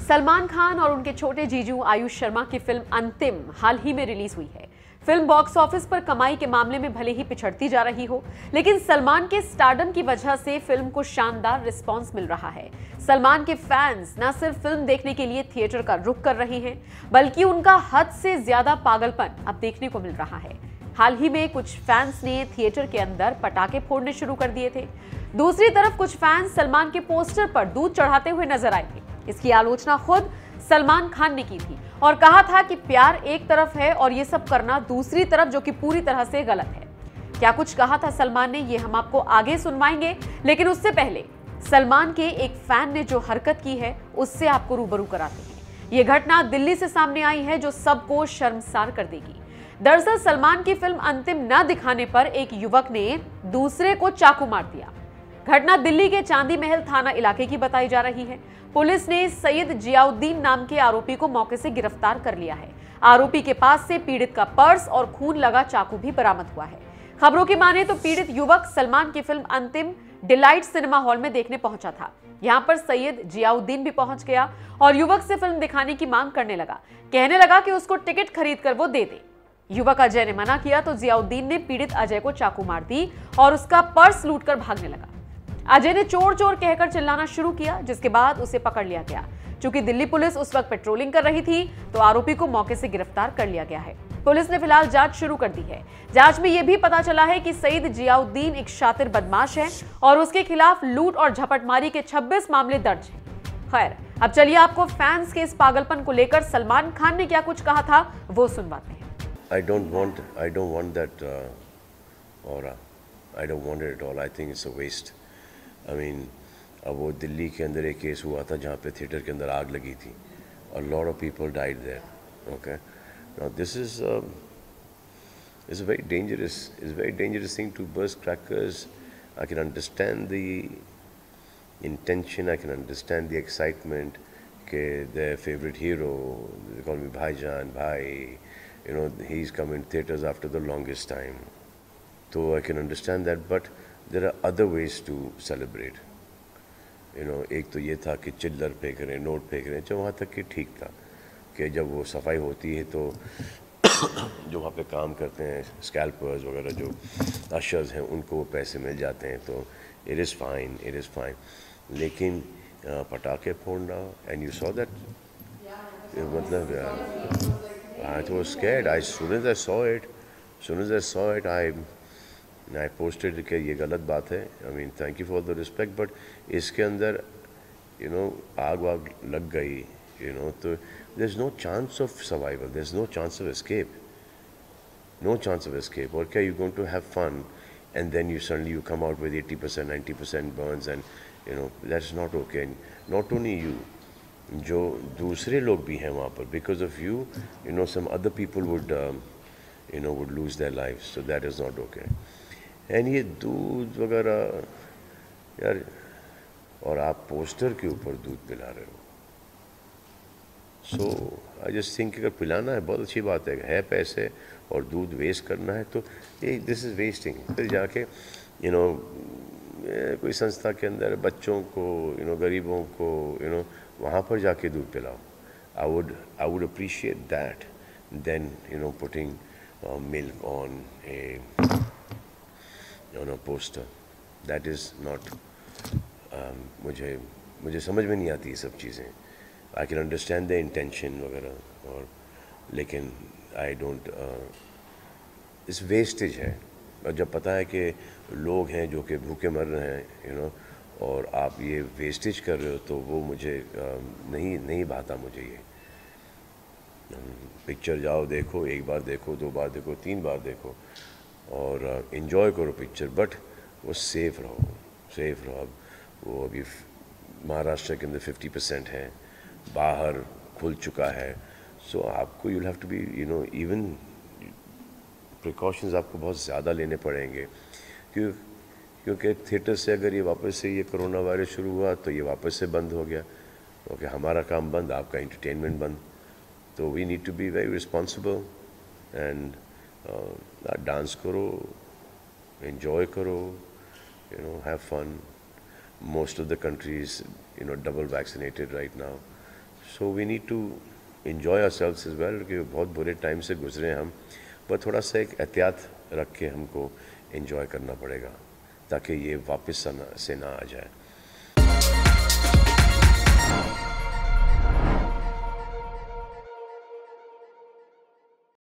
सलमान खान और उनके छोटे जीजू आयुष शर्मा की फिल्म अंतिम हाल ही में रिलीज हुई है। फिल्म बॉक्स ऑफिस पर कमाई के मामले में भले ही पिछड़ती जा रही हो, लेकिन सलमान के स्टारडम की वजह से फिल्म को शानदार रिस्पांस मिल रहा है। सलमान के फैंस न सिर्फ फिल्म देखने के लिए थिएटर का रुख कर रहे हैं, बल्कि उनका हद से ज्यादा पागलपन अब देखने को मिल रहा है। हाल ही में कुछ फैंस ने थिएटर के अंदर पटाखे फोड़ने शुरू कर दिए थे। दूसरी तरफ कुछ फैंस सलमान के पोस्टर पर दूध चढ़ाते हुए नजर आए थे। इसकी आलोचना खुद सलमान खान ने की थी और कहा था कि प्यार एक तरफ है और ये सब करना दूसरी तरफ, जो कि पूरी तरह से गलत है। क्या कुछ कहा था सलमान ने, ये हम आपको आगे सुनवाएंगे, लेकिन उससे पहले सलमान के एक फैन ने जो हरकत की है उससे आपको रूबरू कराते हैं। ये घटना दिल्ली से सामने आई है जो सबको शर्मसार कर देगी। दरअसल सलमान की फिल्म अंतिम न दिखाने पर एक युवक ने दूसरे को चाकू मार दिया। घटना दिल्ली के चांदी महल थाना इलाके की बताई जा रही है। पुलिस ने सैयद जियाउद्दीन नाम के आरोपी को मौके से गिरफ्तार कर लिया है। आरोपी के पास से पीड़ित का पर्स और खून लगा चाकू भी बरामद हुआ है। खबरों की माने तो पीड़ित युवक सलमान की फिल्म अंतिम डिलाइट सिनेमा हॉल में देखने पहुंचा था। यहां पर सैयद जियाउद्दीन भी पहुंच गया और युवक से फिल्म दिखाने की मांग करने लगा। कहने लगा कि उसको टिकट खरीद कर वो दे दे। युवक अजय ने मना किया तो जियाउद्दीन ने पीड़ित अजय को चाकू मार दी और उसका पर्स लूटकर भागने लगा। अजय ने चोर चोर कहकर चिल्लाना शुरू किया, जिसके बाद उसे पकड़ लिया गया। चूंकि दिल्ली पुलिस उस वक्त पेट्रोलिंग कर रही थी तो आरोपी को मौके से गिरफ्तार कर लिया गया है। पुलिस ने फिलहाल जांच शुरू कर दी है। जांच में यह भी पता चला है कि सईद जियाउद्दीन एक शातिर बदमाश है और उसके खिलाफ लूट और झपटमारी के 26 मामले दर्ज हैं। खैर, अब चलिए आपको फैंस के इस पागलपन को लेकर सलमान खान ने क्या कुछ कहा था वो सुनवाते हैं। I don't want that aura. I don't want it at all. I think it's a waste. I mean, अब वो दिल्ली के अंदर एक केस हुआ था जहाँ पे थिएटर के अंदर आग लगी थी. A lot of people died there. Okay. Now this is a very dangerous thing to burst crackers. I can understand the intention. I can understand the excitement. Okay, their favorite hero, they call me Bhaijan, Bhai. You know, he's come in theaters after the longest time. So I can understand that, but there are other ways to celebrate. You know, एक तो ये था कि चिल्लर फेंक रहे हैं, note फेंक रहे हैं, जो वहाँ तक कि ठीक था कि जब वो सफाई होती है तो जो वहाँ पे काम करते हैं स्कैल्पर्स वगैरह जो अशर्स हैं उनको वो पैसे मिल जाते हैं, तो इट इज़ फाइन। लेकिन पटाखे फोड़ना, एंड यू सॉ दैट, मतलब I was scared. As soon as I saw it, I posted कि ये गलत बात है. I mean, thank you for the respect, but इसके अंदर, you know, आग वाग लग गई, you know, तो there's no chance of survival. There's no chance of escape. No chance of escape. Or क्या, you're going to have fun, and then you suddenly come out with 80%, 90% burns, and you know that's not okay. And not only you. जो दूसरे लोग भी हैं वहाँ पर, because of you know some other people would lose their life, so that is not okay. And ये दूध वगैरह यार, और आप पोस्टर के ऊपर दूध पिला रहे हो, सो आई जस्ट थिंक अगर पिलाना है बहुत अच्छी बात है पैसे और दूध वेस्ट करना है तो दिस इज़ वेस्टिंग। फिर जाके यू नो कोई संस्था के अंदर बच्चों को, यू नो गरीबों को, यू नो वहाँ पर जाके दूध पिलाओ। I would appreciate that than, you know, putting milk on a poster. That is not मुझे समझ में नहीं आती ये सब चीज़ें। I can understand the intention वगैरह, और लेकिन I don't इस वेस्टेज है। और जब पता है कि लोग हैं जो कि भूखे मर रहे हैं, यू नो, और आप ये वेस्टेज कर रहे हो, तो वो मुझे नहीं भाता मुझे ये। पिक्चर जाओ देखो, एक बार देखो, 2 बार देखो, 3 बार देखो और इन्जॉय करो पिक्चर, बट वो सेफ़ रहो। अब वो अभी महाराष्ट्र के अंदर 50% है, बाहर खुल चुका है, सो आपको you'll have to be, you know, even precautions आपको बहुत ज़्यादा लेने पड़ेंगे, क्योंकि थिएटर से अगर ये वापस से ये कोरोना वायरस शुरू हुआ तो ये वापस से बंद हो गया, क्योंकि हमारा काम बंद, आपका एंटरटेनमेंट बंद। तो we need to be very responsible and dance करो, एंजॉय करो, you know, have fun. Most of the countries, you know, double vaccinated right now, so we need to enjoy ourselves as well, क्योंकि बहुत बुरे time से गुजरे हम, पर थोड़ा सा एक एहतियात रख के हमको enjoy करना पड़ेगा ताकि ये वापस से ना आ जाए।